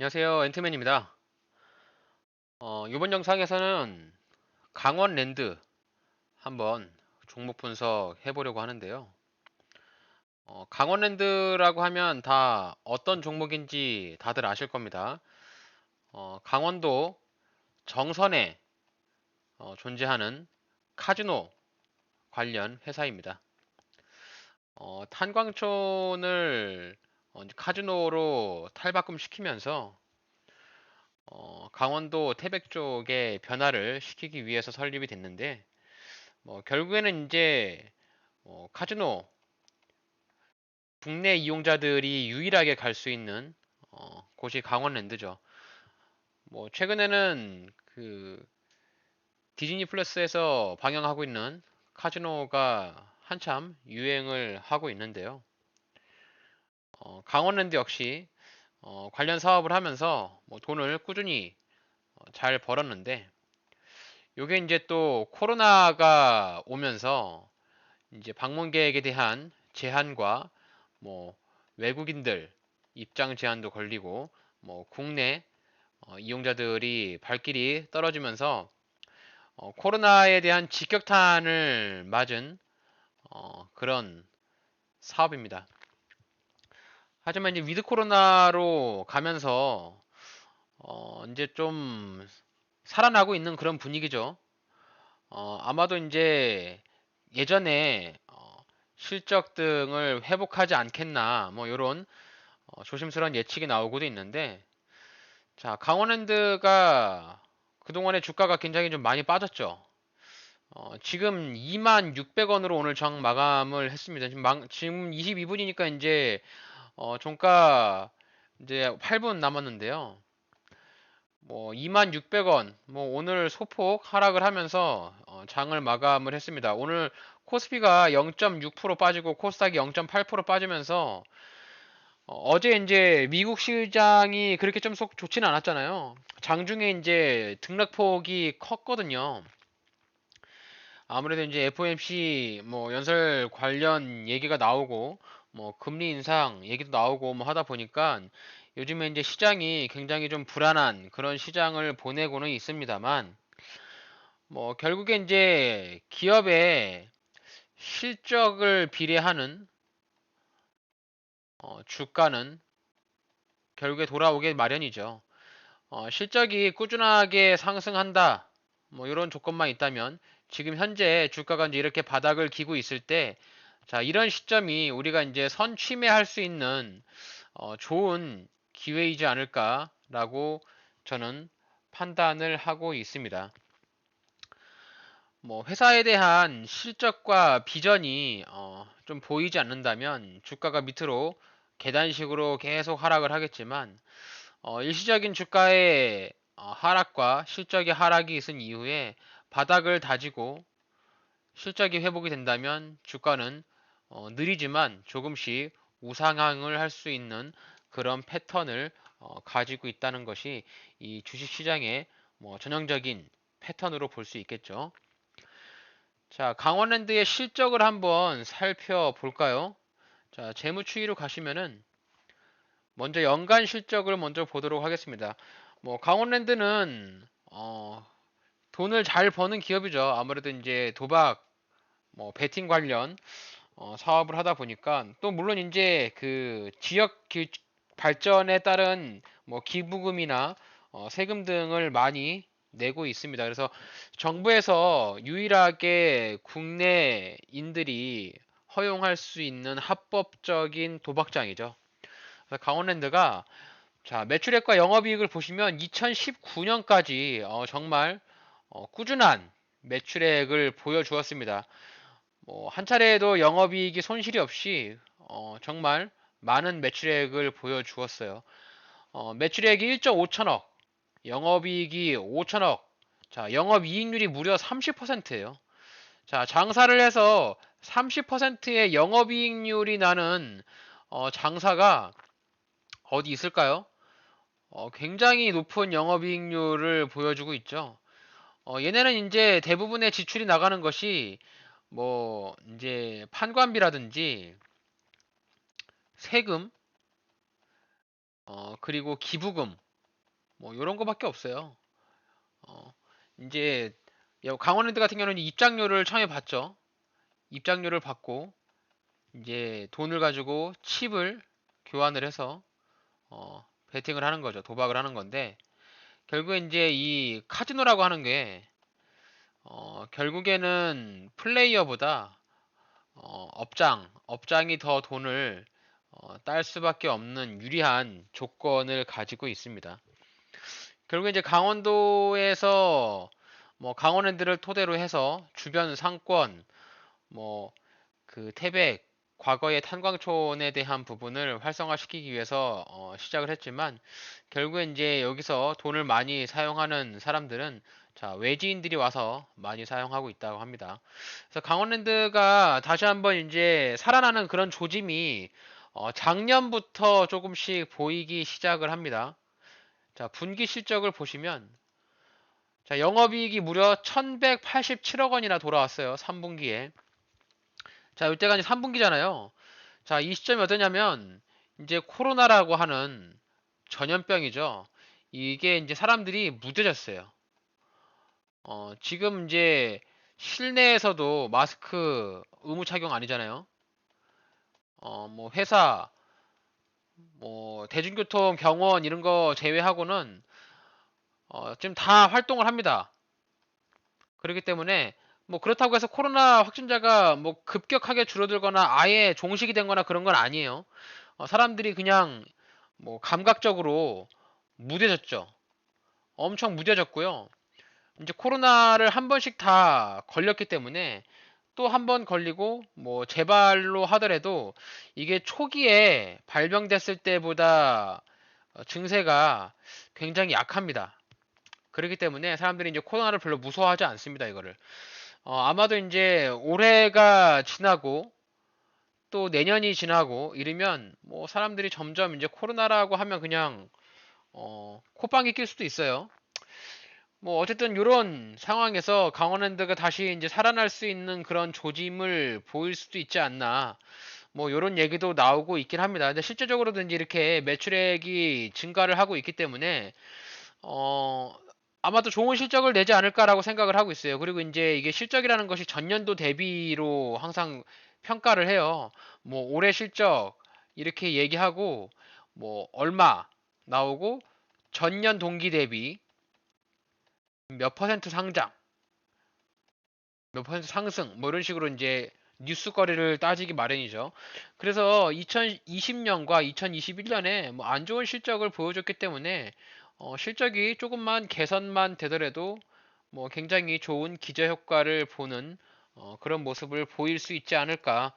안녕하세요. 앤트맨입니다. 이번 영상에서는 강원랜드 한번 종목 분석해 보려고 하는데요. 강원랜드라고 하면 다 어떤 종목인지 다들 아실 겁니다. 강원도 정선에 존재하는 카지노 관련 회사입니다. 탄광촌을 이제 카지노로 탈바꿈시키면서 강원도 태백 쪽에 변화를 시키기 위해서 설립이 됐는데 결국에는 이제 카지노 국내 이용자들이 유일하게 갈 수 있는 곳이 강원랜드죠. 최근에는 그 디즈니 플러스에서 방영하고 있는 카지노가 한참 유행을 하고 있는데요. 강원랜드 역시 관련 사업을 하면서 돈을 꾸준히 잘 벌었는데 요게 이제 또 코로나가 오면서 이제 방문객에 대한 제한과 뭐 외국인들 입장 제한도 걸리고 국내 이용자들이 발길이 떨어지면서 코로나에 대한 직격탄을 맞은 그런 사업입니다. 하지만 이제 위드 코로나로 가면서 이제 좀 살아나고 있는 그런 분위기죠. 아마도 이제 예전에 실적 등을 회복하지 않겠나 뭐 이런 조심스러운 예측이 나오고도 있는데 자 강원랜드가 그동안에 주가가 굉장히 좀 많이 빠졌죠. 지금 26,600원으로 오늘 정 마감을 했습니다. 지금 22분이니까 이제 종가 이제 8분 남았는데요. 26,600원 오늘 소폭 하락을 하면서 장을 마감을 했습니다. 오늘 코스피가 0.6% 빠지고 코스닥이 0.8% 빠지면서 어제 이제 미국 시장이 그렇게 좀 속 좋지는 않았잖아요. 장중에 이제 등락폭이 컸거든요. 아무래도 이제 FOMC 연설 관련 얘기가 나오고 금리 인상 얘기도 나오고 하다 보니까 요즘에 이제 시장이 굉장히 좀 불안한 그런 시장을 보내고는 있습니다만 결국에 이제 기업의 실적을 비례하는 주가는 결국에 돌아오게 마련이죠. 실적이 꾸준하게 상승한다. 이런 조건만 있다면 지금 현재 주가가 이제 이렇게 바닥을 기고 있을 때 자, 이런 시점이 우리가 이제 선취매할 수 있는 좋은 기회이지 않을까라고 저는 판단을 하고 있습니다. 회사에 대한 실적과 비전이 좀 보이지 않는다면 주가가 밑으로 계단식으로 계속 하락을 하겠지만 일시적인 주가의 하락과 실적의 하락이 있은 이후에 바닥을 다지고 실적이 회복이 된다면 주가는 느리지만 조금씩 우상향을 할 수 있는 그런 패턴을 가지고 있다는 것이 이 주식시장의 전형적인 패턴으로 볼 수 있겠죠. 자, 강원랜드의 실적을 한번 살펴볼까요? 자, 재무추이로 가시면은 먼저 연간 실적을 먼저 보도록 하겠습니다. 강원랜드는 돈을 잘 버는 기업이죠. 아무래도 이제 도박, 베팅 관련 사업을 하다 보니까 또 물론 이제 그 지역 발전에 따른 기부금이나 세금 등을 많이 내고 있습니다. 그래서 정부에서 유일하게 국내인들이 허용할 수 있는 합법적인 도박장이죠. 그래서 강원랜드가 자, 매출액과 영업이익을 보시면 2019년까지 정말 꾸준한 매출액을 보여주었습니다. 한 차례에도 영업이익이 손실이 없이 정말 많은 매출액을 보여주었어요. 매출액이 1.5천억, 영업이익이 5천억, 자, 영업이익률이 무려 30%예요. 자, 장사를 해서 30%의 영업이익률이 나는 장사가 어디 있을까요? 굉장히 높은 영업이익률을 보여주고 있죠. 얘네는 이제 대부분의 지출이 나가는 것이 이제 판관비라든지 세금, 그리고 기부금, 뭐 이런 거밖에 없어요. 어, 이제 강원랜드 같은 경우는 입장료를 처음에 받죠. 입장료를 받고 이제 돈을 가지고 칩을 교환을 해서 베팅을 하는 거죠. 도박을 하는 건데 결국에 이제 이 카지노라고 하는 게 결국에는 플레이어보다 업장이 더 돈을 딸 수밖에 없는 유리한 조건을 가지고 있습니다. 결국에 이제 강원도에서 뭐 강원랜드를 토대로 해서 주변 상권, 뭐 그 태백, 과거의 탄광촌에 대한 부분을 활성화시키기 위해서 시작을 했지만 결국에 이제 여기서 돈을 많이 사용하는 사람들은 자, 외지인들이 와서 많이 사용하고 있다고 합니다. 그래서 강원랜드가 다시 한번 이제 살아나는 그런 조짐이 작년부터 조금씩 보이기 시작을 합니다. 자, 분기 실적을 보시면 자, 영업이익이 무려 1187억 원이나 돌아왔어요. 3분기에. 자, 이때가 이제 3분기잖아요. 자, 이 시점이 어떠냐면 이제 코로나라고 하는 전염병이죠. 이게 이제 사람들이 무뎌졌어요. 지금 이제 실내에서도 마스크 의무 착용 아니잖아요. 뭐 회사, 뭐 대중교통, 병원 이런 거 제외하고는 지금 다 활동을 합니다. 그렇기 때문에 뭐 그렇다고 해서 코로나 확진자가 뭐 급격하게 줄어들거나 아예 종식이 된거나 그런 건 아니에요. 사람들이 그냥 뭐 감각적으로 무뎌졌죠. 엄청 무뎌졌고요. 이제 코로나를 한 번씩 다 걸렸기 때문에 또 한 번 걸리고 뭐 재발로 하더라도 이게 초기에 발병됐을 때보다 증세가 굉장히 약합니다. 그렇기 때문에 사람들이 이제 코로나를 별로 무서워하지 않습니다, 이거를. 아마도 이제 올해가 지나고 또 내년이 지나고 이러면 뭐 사람들이 점점 이제 코로나라고 하면 그냥 콧방귀 낄 수도 있어요. 뭐 어쨌든 이런 상황에서 강원랜드가 다시 이제 살아날 수 있는 그런 조짐을 보일 수도 있지 않나. 뭐 이런 얘기도 나오고 있긴 합니다. 근데 실제적으로도 이제 이렇게 매출액이 증가를 하고 있기 때문에 어 아마도 좋은 실적을 내지 않을까라고 생각을 하고 있어요. 그리고 이제 이게 실적이라는 것이 전년도 대비로 항상 평가를 해요. 뭐 올해 실적 이렇게 얘기하고 뭐 얼마 나오고 전년 동기 대비 몇 퍼센트 상장, 몇 퍼센트 상승, 뭐 이런 식으로 이제 뉴스거리를 따지기 마련이죠. 그래서 2020년과 2021년에 뭐 안 좋은 실적을 보여줬기 때문에 실적이 조금만 개선만 되더라도 뭐 굉장히 좋은 기저효과를 보는 그런 모습을 보일 수 있지 않을까.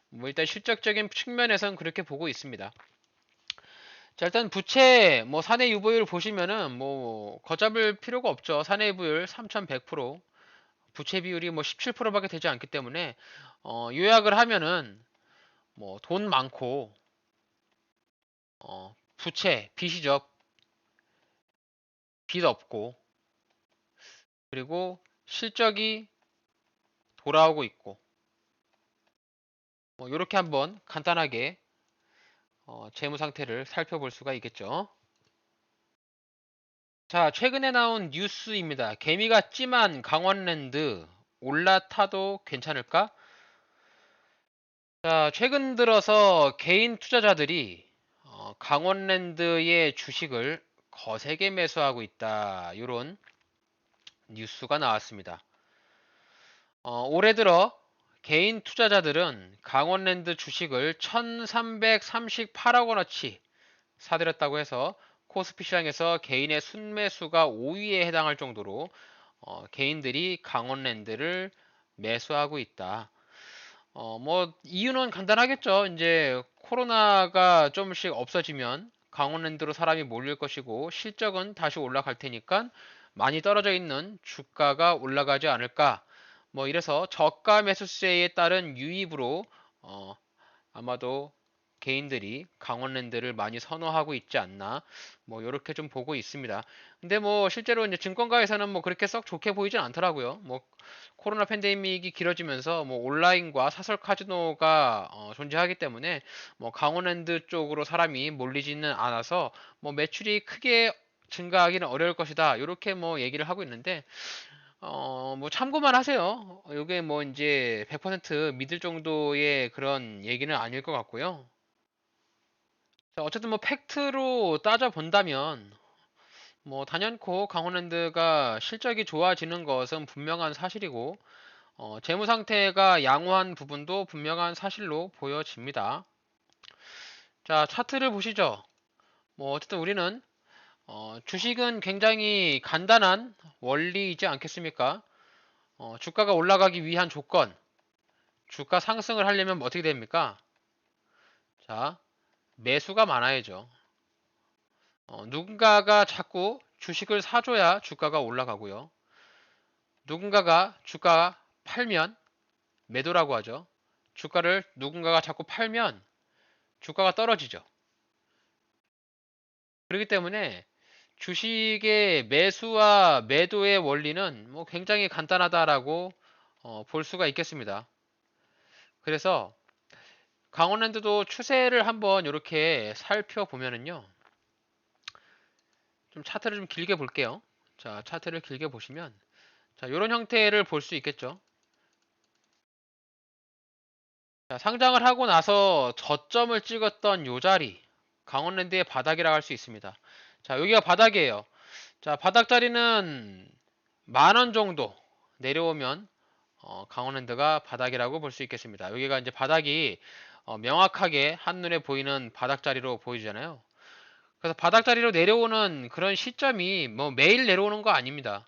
뭐 일단 실적적인 측면에선 그렇게 보고 있습니다. 자, 일단 부채 뭐 사내 유보율 보시면은 뭐 걷잡을 필요가 없죠. 사내 유보율 3,100%, 부채 비율이 뭐 17%밖에 되지 않기 때문에 요약을 하면은 뭐 돈 많고 부채 빚이죠. 빚 없고 그리고 실적이 돌아오고 있고 뭐 이렇게 한번 간단하게 재무 상태를 살펴볼 수가 있겠죠. 자, 최근에 나온 뉴스입니다. 개미가 찜한 강원랜드 올라타도 괜찮을까? 자, 최근 들어서 개인 투자자들이 강원랜드의 주식을 거세게 매수하고 있다. 이런 뉴스가 나왔습니다. 올해 들어 개인 투자자들은 강원랜드 주식을 1338억 원어치 사들였다고 해서 코스피 시장에서 개인의 순매수가 5위에 해당할 정도로 개인들이 강원랜드를 매수하고 있다. 뭐 이유는 간단하겠죠. 이제 코로나가 좀씩 없어지면 강원랜드로 사람이 몰릴 것이고 실적은 다시 올라갈 테니까 많이 떨어져 있는 주가가 올라가지 않을까. 뭐 이래서 저가 매수세에 따른 유입으로 어, 아마도 개인들이 강원랜드를 많이 선호하고 있지 않나 뭐 이렇게 좀 보고 있습니다. 근데 뭐 실제로 이제 증권가에서는 뭐 그렇게 썩 좋게 보이진 않더라고요. 뭐 코로나 팬데믹이 길어지면서 뭐 온라인과 사설 카지노가 존재하기 때문에 뭐 강원랜드 쪽으로 사람이 몰리지는 않아서 뭐 매출이 크게 증가하기는 어려울 것이다. 이렇게 뭐 얘기를 하고 있는데, 뭐 참고만 하세요. 이게 뭐 이제 100% 믿을 정도의 그런 얘기는 아닐 것 같고요. 자, 어쨌든 뭐 팩트로 따져 본다면, 뭐 단연코 강원랜드가 실적이 좋아지는 것은 분명한 사실이고, 재무 상태가 양호한 부분도 분명한 사실로 보여집니다. 자, 차트를 보시죠. 뭐 어쨌든 우리는 주식은 굉장히 간단한 원리이지 않겠습니까? 주가가 올라가기 위한 조건, 주가 상승을 하려면 뭐 어떻게 됩니까? 자, 매수가 많아야죠. 누군가가 자꾸 주식을 사줘야 주가가 올라가고요. 누군가가 주가 팔면 매도라고 하죠. 주가를 누군가가 자꾸 팔면 주가가 떨어지죠. 그렇기 때문에 주식의 매수와 매도의 원리는 뭐 굉장히 간단하다라고 볼 수가 있겠습니다. 그래서 강원랜드도 추세를 한번 이렇게 살펴보면은요. 좀 차트를 좀 길게 볼게요. 자, 차트를 길게 보시면 자, 이런 형태를 볼 수 있겠죠. 자, 상장을 하고 나서 저점을 찍었던 요 자리 강원랜드의 바닥이라고 할 수 있습니다. 자, 여기가 바닥이에요. 자, 바닥 자리는 10,000원 정도 내려오면 강원랜드가 바닥이라고 볼 수 있겠습니다. 여기가 이제 바닥이 명확하게 한눈에 보이는 바닥 자리로 보이잖아요. 그래서 바닥 자리로 내려오는 그런 시점이 뭐 매일 내려오는 거 아닙니다.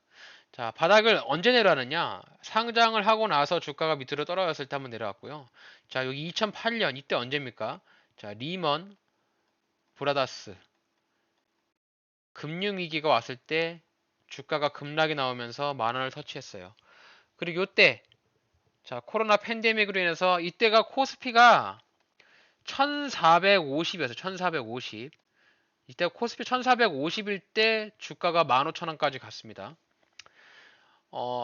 자, 바닥을 언제 내려가느냐? 상장을 하고 나서 주가가 밑으로 떨어졌을 때 한번 내려왔고요. 자, 여기 2008년 이때 언제입니까? 자, 리먼 브라더스 금융위기가 왔을 때 주가가 급락이 나오면서 10,000원을 터치했어요. 그리고 요때 자, 코로나 팬데믹으로 인해서 이때가 코스피가 1450이었어요. 1450. 이때 코스피 1450일 때 주가가 15,000원까지 갔습니다.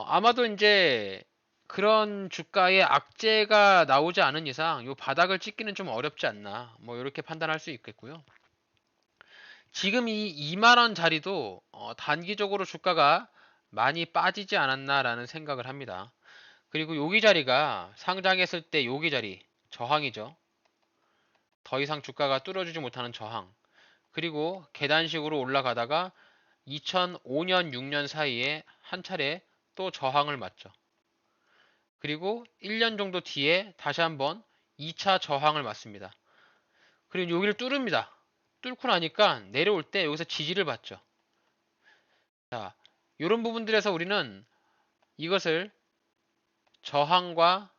아마도 이제 그런 주가의 악재가 나오지 않은 이상 요 바닥을 찍기는 좀 어렵지 않나. 뭐 이렇게 판단할 수 있겠고요. 지금 이 2만 원 자리도 단기적으로 주가가 많이 빠지지 않았나라는 생각을 합니다. 그리고 여기 자리가 상장했을 때 여기 자리 저항이죠. 더 이상 주가가 뚫어주지 못하는 저항. 그리고 계단식으로 올라가다가 2005년, 6년 사이에 한 차례 또 저항을 맞죠. 그리고 1년 정도 뒤에 다시 한번 2차 저항을 맞습니다. 그리고 여기를 뚫습니다. 뚫고 나니까 내려올 때 여기서 지지를 받죠. 자, 이런 부분들에서 우리는 이것을 저항과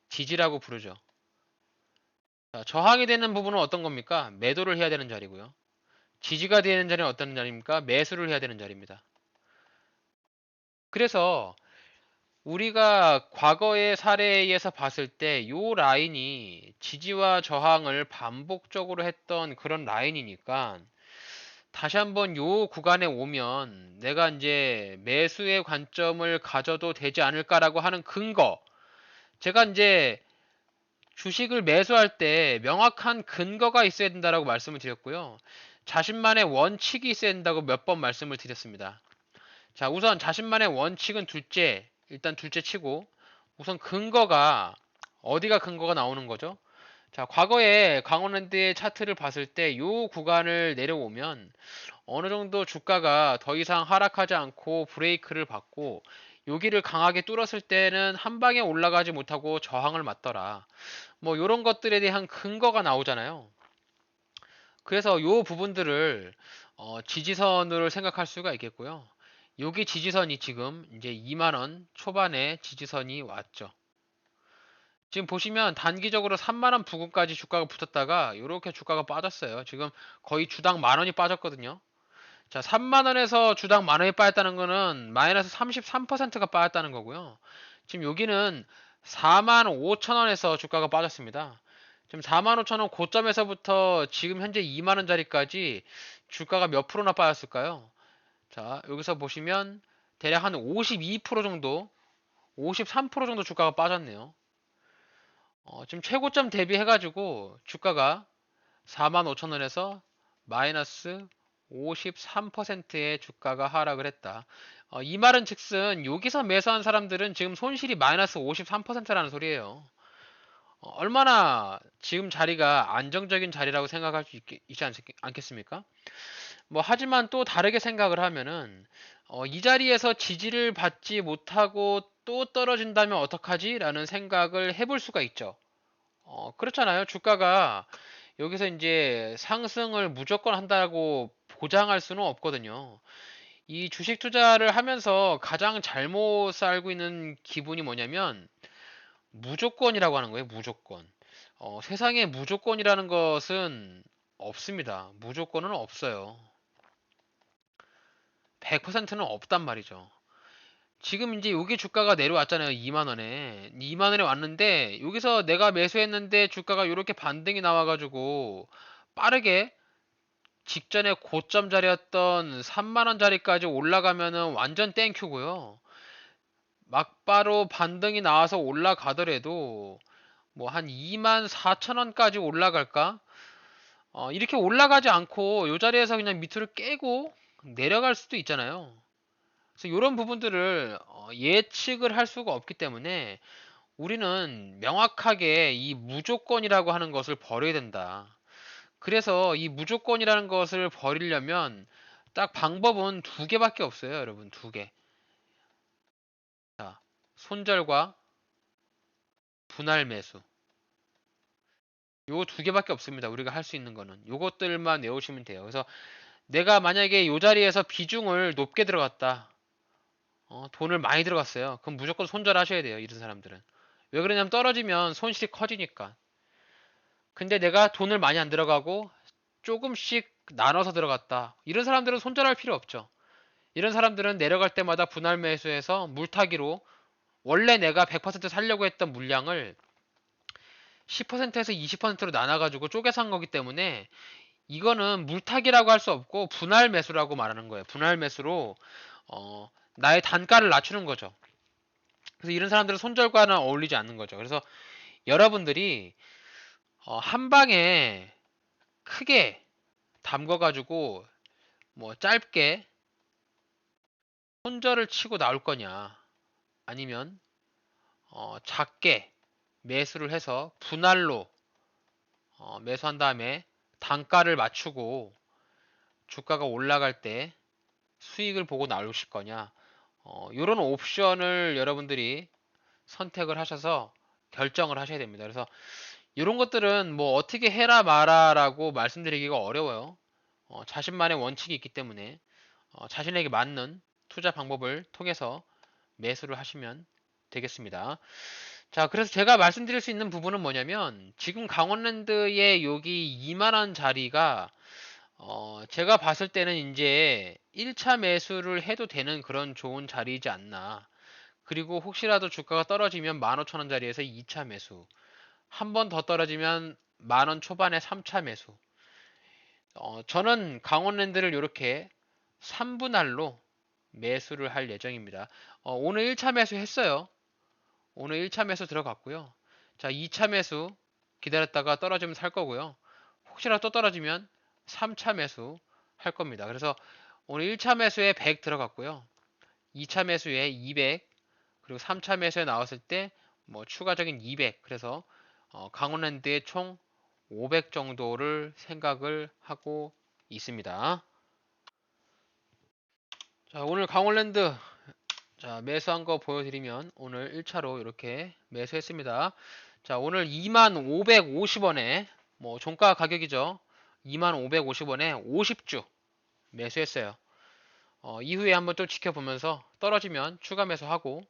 지지라고 부르죠. 자, 저항이 되는 부분은 어떤 겁니까? 매도를 해야 되는 자리고요. 지지가 되는 자리는 어떤 자리입니까? 매수를 해야 되는 자리입니다. 그래서 우리가 과거의 사례에서 봤을 때 요 라인이 지지와 저항을 반복적으로 했던 그런 라인이니까 다시 한번 요 구간에 오면 내가 이제 매수의 관점을 가져도 되지 않을까라고 하는 근거. 제가 이제 주식을 매수할 때 명확한 근거가 있어야 된다라고 말씀을 드렸고요. 자신만의 원칙이 있어야 된다고 몇 번 말씀을 드렸습니다. 자, 우선 자신만의 원칙은 둘째, 일단 둘째 치고 우선 근거가 어디가 근거가 나오는 거죠? 자, 과거에 강원랜드의 차트를 봤을 때 이 구간을 내려오면 어느 정도 주가가 더 이상 하락하지 않고 브레이크를 받고 여기를 강하게 뚫었을 때는 한 방에 올라가지 못하고 저항을 맞더라. 뭐 이런 것들에 대한 근거가 나오잖아요. 그래서 이 부분들을 지지선으로 생각할 수가 있겠고요. 여기 지지선이 지금 이제 2만원 초반에 지지선이 왔죠. 지금 보시면 단기적으로 3만원 부근까지 주가가 붙었다가 이렇게 주가가 빠졌어요. 지금 거의 주당 만원이 빠졌거든요. 자, 3만원에서 주당 만원이 빠졌다는 거는 마이너스 33%가 빠졌다는 거고요. 지금 여기는 4만 5천원에서 주가가 빠졌습니다. 지금 4만 5천원 고점에서부터 지금 현재 2만원짜리까지 주가가 몇 프로나 빠졌을까요? 자, 여기서 보시면 대략 한 52% 정도, 53% 정도 주가가 빠졌네요. 지금 최고점 대비해가지고 주가가 45,000원에서 마이너스 53%의 주가가 하락을 했다. 이 말은 즉슨 여기서 매수한 사람들은 지금 손실이 마이너스 53%라는 소리예요. 얼마나 지금 자리가 안정적인 자리라고 생각할 수 있지 않겠습니까? 뭐 하지만 또 다르게 생각을 하면은 이 자리에서 지지를 받지 못하고 또 떨어진다면 어떡하지? 라는 생각을 해볼 수가 있죠. 그렇잖아요. 주가가 여기서 이제 상승을 무조건 한다고 보장할 수는 없거든요. 이 주식 투자를 하면서 가장 잘못 살고 있는 기분이 뭐냐면 무조건이라고 하는 거예요. 무조건. 세상에 무조건이라는 것은 없습니다. 무조건은 없어요. 100%는 없단 말이죠. 지금 이제 여기 주가가 내려왔잖아요. 2만 원에. 2만 원에 왔는데 여기서 내가 매수했는데 주가가 이렇게 반등이 나와가지고 빠르게 직전에 고점 자리였던 3만 원 자리까지 올라가면은 완전 땡큐고요. 막바로 반등이 나와서 올라가더라도 뭐 한 2만 4천 원까지 올라갈까? 이렇게 올라가지 않고 이 자리에서 그냥 밑으로 깨고 내려갈 수도 있잖아요. 그래서 이런 부분들을 예측을 할 수가 없기 때문에 우리는 명확하게 이 무조건이라고 하는 것을 버려야 된다. 그래서 이 무조건이라는 것을 버리려면 딱 방법은 두 개밖에 없어요, 여러분. 두 개. 자, 손절과 분할 매수. 요 두 개밖에 없습니다. 우리가 할 수 있는 거는. 요것들만 외우시면 돼요. 그래서 내가 만약에 요 자리에서 비중을 높게 들어갔다. 돈을 많이 들어갔어요. 그럼 무조건 손절하셔야 돼요. 이런 사람들은. 왜 그러냐면 떨어지면 손실이 커지니까. 근데 내가 돈을 많이 안 들어가고 조금씩 나눠서 들어갔다. 이런 사람들은 손절할 필요 없죠. 이런 사람들은 내려갈 때마다 분할 매수해서 물타기로 원래 내가 100% 살려고 했던 물량을 10%에서 20%로 나눠가지고 쪼개 산 거기 때문에 이거는 물타기라고 할 수 없고 분할 매수라고 말하는 거예요. 분할 매수로 나의 단가를 낮추는 거죠. 그래서 이런 사람들은 손절과는 어울리지 않는 거죠. 그래서 여러분들이 한 방에 크게 담궈가지고 뭐 짧게 손절을 치고 나올 거냐 아니면 작게 매수를 해서 분할로 매수한 다음에 단가를 맞추고 주가가 올라갈 때 수익을 보고 나오실 거냐 이런 옵션을 여러분들이 선택을 하셔서 결정을 하셔야 됩니다. 그래서 이런 것들은 뭐 어떻게 해라 마라라고 말씀드리기가 어려워요. 자신만의 원칙이 있기 때문에 자신에게 맞는 투자 방법을 통해서 매수를 하시면 되겠습니다. 자, 그래서 제가 말씀드릴 수 있는 부분은 뭐냐면 지금 강원랜드의 여기 2만원 자리가 제가 봤을 때는 이제 1차 매수를 해도 되는 그런 좋은 자리이지 않나. 그리고 혹시라도 주가가 떨어지면 15,000원 자리에서 2차 매수. 한 번 더 떨어지면 만원 초반에 3차 매수. 저는 강원랜드를 이렇게 3분할로 매수를 할 예정입니다. 오늘 1차 매수 했어요. 오늘 1차 매수 들어갔고요. 자, 2차 매수 기다렸다가 떨어지면 살 거고요. 혹시라도 또 떨어지면 3차 매수 할 겁니다. 그래서 오늘 1차 매수에 100 들어갔고요. 2차 매수에 200, 그리고 3차 매수에 나왔을 때 뭐 추가적인 200. 그래서 강원랜드에 총 500 정도를 생각을 하고 있습니다. 자, 오늘 강원랜드 자, 매수한 거 보여드리면 오늘 1차로 이렇게 매수했습니다. 자, 오늘 2550원에 뭐 종가 가격이죠. 2550원에 50주 매수했어요. 이후에 한번 또 지켜보면서 떨어지면 추가 매수하고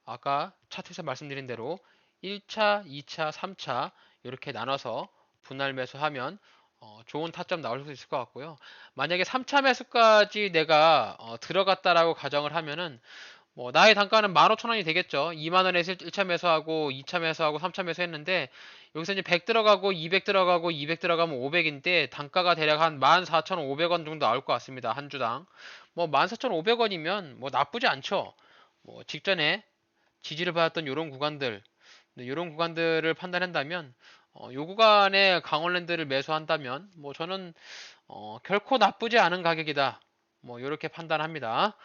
아까 차트에서 말씀드린 대로 1차, 2차, 3차 이렇게 나눠서 분할 매수하면 좋은 타점 나올 수 있을 것 같고요. 만약에 3차 매수까지 내가 들어갔다라고 가정을 하면은 뭐 나의 단가는 15,000원이 되겠죠. 2만원에서 1차 매수하고 2차 매수하고 3차 매수했는데 여기서 이제 100 들어가고 200 들어가고 200 들어가면 500인데 단가가 대략 한 14,500원 정도 나올 것 같습니다. 한 주당. 뭐 14,500원이면 뭐 나쁘지 않죠. 뭐 직전에 지지를 받았던 이런 구간들 이런 구간들을 판단한다면 요 구간에 강원랜드를 매수한다면 뭐 저는 결코 나쁘지 않은 가격이다. 뭐 이렇게 판단합니다.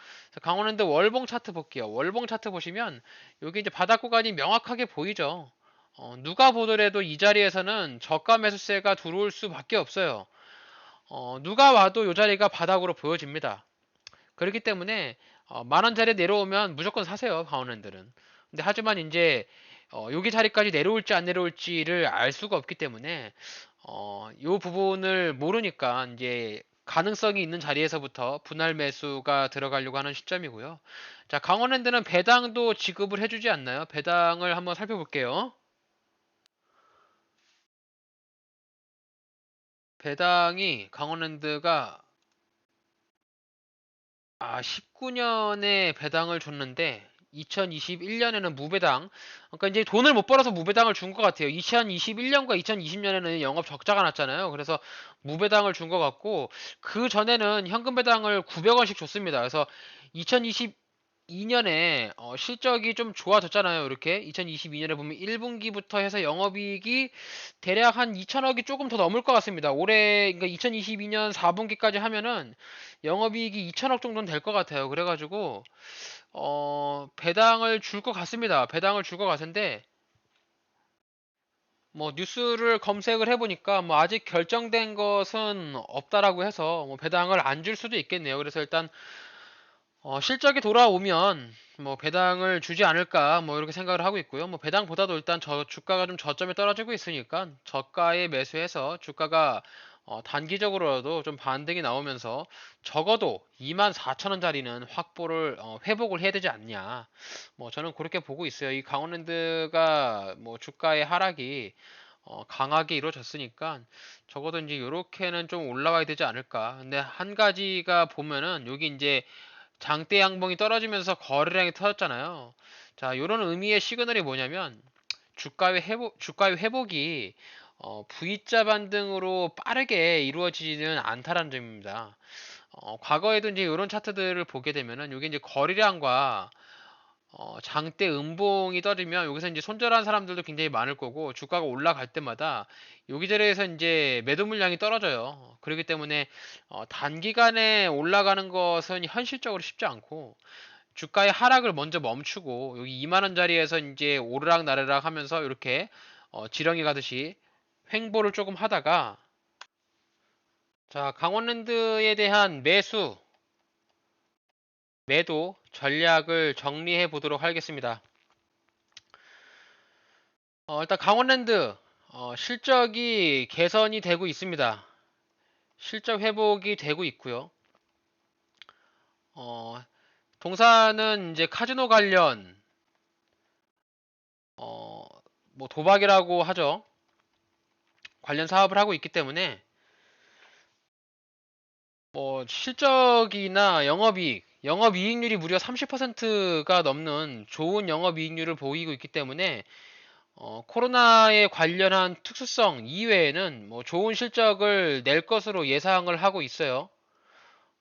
강원랜드 월봉 차트 볼게요. 월봉 차트 보시면 여기 이제 바닥 구간이 명확하게 보이죠. 누가 보더라도 이 자리에서는 저가 매수세가 들어올 수밖에 없어요. 누가 와도 이 자리가 바닥으로 보여집니다. 그렇기 때문에 만 원짜리 내려오면 무조건 사세요. 강원랜드는. 근데 하지만 이제 여기 자리까지 내려올지 안 내려올지를 알 수가 없기 때문에 요 부분을 모르니까 이제 가능성이 있는 자리에서부터 분할 매수가 들어가려고 하는 시점이고요. 자, 강원랜드는 배당도 지급을 해주지 않나요? 배당을 한번 살펴볼게요. 배당이 강원랜드가 19년에 배당을 줬는데 2021년에는 무배당. 그러니까 이제 돈을 못 벌어서 무배당을 준 것 같아요. 2021년과 2020년에는 영업 적자가 났잖아요. 그래서 무배당을 준 것 같고 그 전에는 현금 배당을 900원씩 줬습니다. 그래서 2022년에 실적이 좀 좋아졌잖아요. 이렇게 2022년에 보면 1분기부터 해서 영업이익이 대략 한 2천억이 조금 더 넘을 것 같습니다. 올해 그러니까 2022년 4분기까지 하면은 영업이익이 2천억 정도는 될 것 같아요. 그래가지고 배당을 줄 것 같습니다. 배당을 줄 것 같은데 뭐 뉴스를 검색을 해보니까 뭐 아직 결정된 것은 없다라고 해서 뭐 배당을 안 줄 수도 있겠네요. 그래서 일단 실적이 돌아오면 뭐 배당을 주지 않을까 뭐 이렇게 생각을 하고 있고요. 뭐 배당보다도 일단 주가가 좀 저점에 떨어지고 있으니까 저가에 매수해서 주가가 단기적으로라도 좀 반등이 나오면서 적어도 24,000원짜리는 확보를 회복을 해야 되지 않냐. 뭐 저는 그렇게 보고 있어요. 이 강원랜드가 뭐 주가의 하락이 강하게 이루어졌으니까 적어도 이제 요렇게는 좀 올라와야 되지 않을까. 근데 한 가지가 보면은 여기 이제 장대 양봉이 떨어지면서 거래량이 터졌잖아요. 자, 이런 의미의 시그널이 뭐냐면 주가의 회복이 V자 반등으로 빠르게 이루어지지는 않다라는 점입니다. 과거에도 이제 이런 차트들을 보게 되면은 이게 이제 거래량과 장대 음봉이 떨어지면 여기서 이제 손절한 사람들도 굉장히 많을 거고 주가가 올라갈 때마다 여기 자리에서 이제 매도 물량이 떨어져요. 그렇기 때문에 단기간에 올라가는 것은 현실적으로 쉽지 않고 주가의 하락을 먼저 멈추고 여기 2만 원짜리에서 이제 오르락 나르락 하면서 이렇게 지렁이 가듯이 횡보를 조금 하다가 자, 강원랜드에 대한 매도 전략을 정리해 보도록 하겠습니다. 일단 강원랜드 실적이 개선이 되고 있습니다. 실적 회복이 되고 있고요. 어, 동사는 이제 카지노 관련 어, 뭐 도박이라고 하죠. 관련 사업을 하고 있기 때문에 뭐 실적이나 영업이익률이 무려 30%가 넘는 좋은 영업이익률을 보이고 있기 때문에 코로나에 관련한 특수성 이외에는 뭐 좋은 실적을 낼 것으로 예상을 하고 있어요.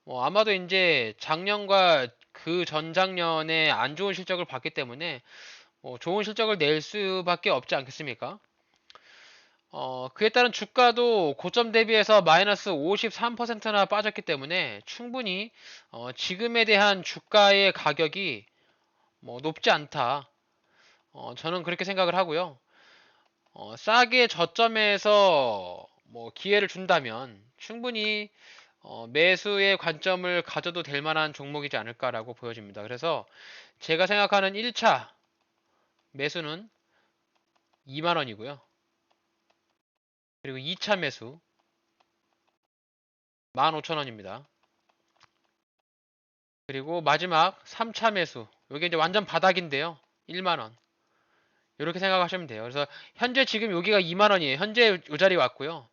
아마도 이제 작년과 그 전작년에 안 좋은 실적을 봤기 때문에 좋은 실적을 낼 수밖에 없지 않겠습니까? 그에 따른 주가도 고점 대비해서 마이너스 53%나 빠졌기 때문에 충분히 지금에 대한 주가의 가격이 뭐 높지 않다. 저는 그렇게 생각을 하고요. 싸게 저점에서 뭐 기회를 준다면 충분히 매수의 관점을 가져도 될 만한 종목이지 않을까라고 보여집니다. 그래서 제가 생각하는 1차 매수는 2만 원이고요. 그리고 2차 매수 15,000원입니다. 그리고 마지막 3차 매수. 이게 이제 완전 바닥인데요. 1만 원. 이렇게 생각하시면 돼요. 그래서 현재 지금 여기가 2만 원이에요. 현재 이 자리 왔고요.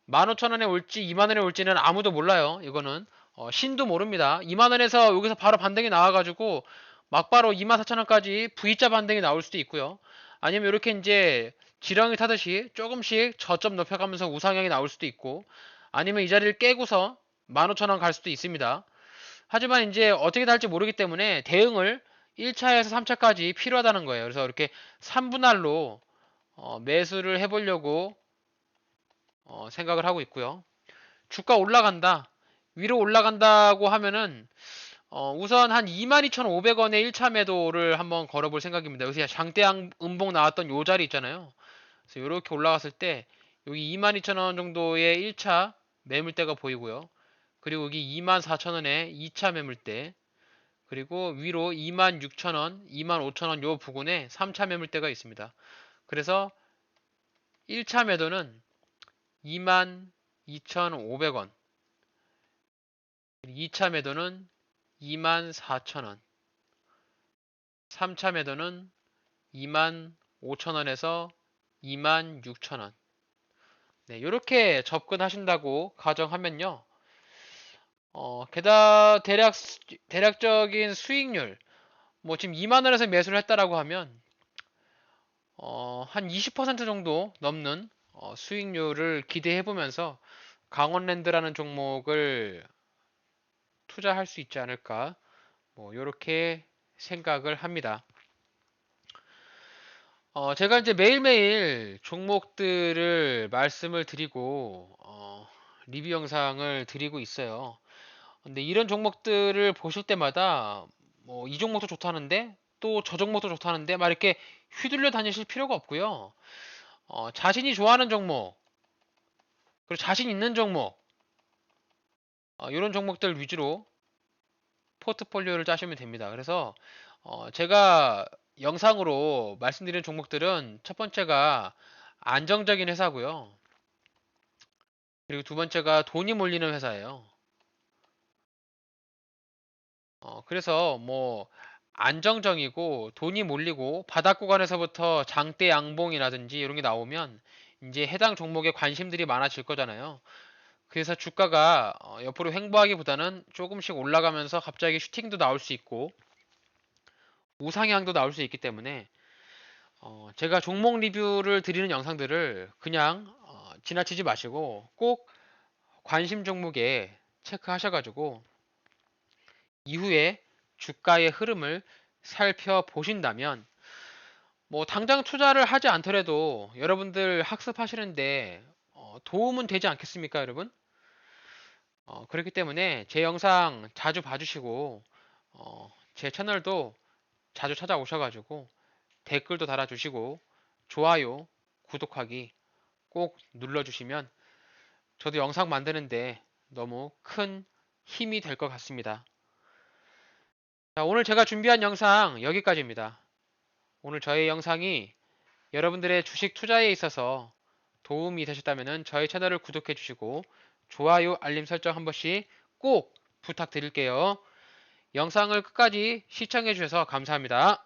15,000원에 올지 2만 원에 올지는 아무도 몰라요. 이거는 신도 모릅니다. 2만 원에서 여기서 바로 반등이 나와가지고 막바로 24,000원까지 V자 반등이 나올 수도 있고요. 아니면 이렇게 이제 지렁이 타듯이 조금씩 저점 높여가면서 우상향이 나올 수도 있고 아니면 이 자리를 깨고서 15,000원 갈 수도 있습니다. 하지만 이제 어떻게 될지 모르기 때문에 대응을 1차에서 3차까지 필요하다는 거예요. 그래서 이렇게 3분할로 매수를 해보려고 생각을 하고 있고요. 주가 올라간다. 위로 올라간다고 하면은 우선 한 22,500원에 1차 매도를 한번 걸어볼 생각입니다. 요새 장대양 음봉 나왔던 요 자리 있잖아요. 그래서 이렇게 올라갔을 때 여기 22,000원 정도의 1차 매물대가 보이고요. 그리고 여기 24,000원에 2차 매물대, 그리고 위로 26,000원, 25,000원 요 부근에 3차 매물대가 있습니다. 그래서 1차 매도는 22,500원, 2차 매도는 24,000원, 3차 매도는 25,000원에서 26,000원. 네, 이렇게 접근하신다고 가정하면요. 게다가 대략적인 수익률, 뭐 지금 2만 원에서 매수를 했다라고 하면 한 20% 정도 넘는 수익률을 기대해 보면서 강원랜드라는 종목을 투자할 수 있지 않을까, 뭐 이렇게 생각을 합니다. 제가 이제 매일매일 종목들을 말씀을 드리고 리뷰 영상을 드리고 있어요. 근데 이런 종목들을 보실 때마다 뭐 이 종목도 좋다는데 또 저 종목도 좋다는데 막 이렇게 휘둘려 다니실 필요가 없고요. 자신이 좋아하는 종목, 그리고 자신 있는 종목, 이런 종목들 위주로 포트폴리오를 짜시면 됩니다. 그래서 제가 영상으로 말씀드리는 종목들은 첫 번째가 안정적인 회사고요. 그리고 두 번째가 돈이 몰리는 회사예요. 그래서 뭐 안정적이고 돈이 몰리고 바닥 구간에서부터 장대 양봉이라든지 이런 게 나오면 이제 해당 종목에 관심들이 많아질 거잖아요. 그래서 주가가 옆으로 횡보하기보다는 조금씩 올라가면서 갑자기 슈팅도 나올 수 있고 우상향도 나올 수 있기 때문에 제가 종목 리뷰를 드리는 영상들을 그냥 지나치지 마시고 꼭 관심 종목에 체크하셔가지고 이후에 주가의 흐름을 살펴보신다면 뭐 당장 투자를 하지 않더라도 여러분들 학습하시는데 도움은 되지 않겠습니까, 여러분? 그렇기 때문에 제 영상 자주 봐주시고 제 채널도 자주 찾아오셔가지고 댓글도 달아주시고 좋아요, 구독하기 꼭 눌러주시면 저도 영상 만드는데 너무 큰 힘이 될 것 같습니다. 자, 오늘 제가 준비한 영상 여기까지입니다. 오늘 저의 영상이 여러분들의 주식 투자에 있어서 도움이 되셨다면 저희 채널을 구독해 주시고 좋아요, 알림 설정 한 번씩 꼭 부탁드릴게요. 영상을 끝까지 시청해 주셔서 감사합니다.